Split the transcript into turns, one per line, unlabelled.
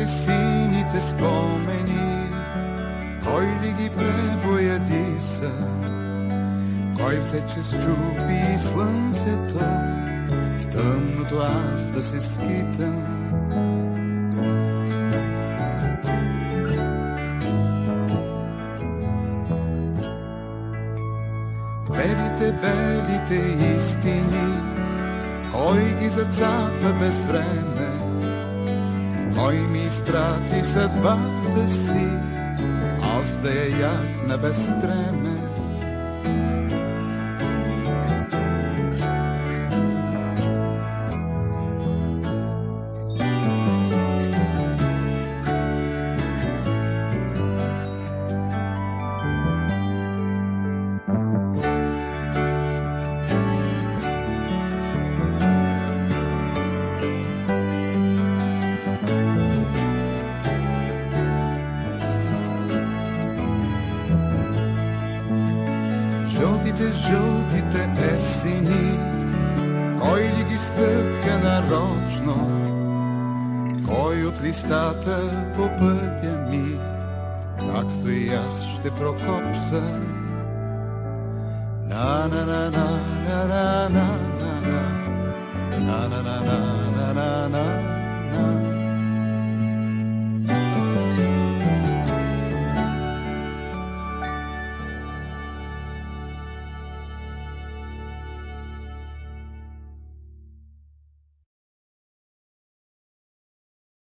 Остави сините спомени, кой ли ги пребояди са, кой всече счупи слънцето, в тъмното аз да се скитам. Белите истини, кой ги зацапа без време, кой ми изпрати съдбата си, аз да я яхна без стреме. Жълтите есени, кой ли ги стъпка нарочно, кой от листата по пътя ми, както и аз ще прокопса. На на на на на на на на на на на на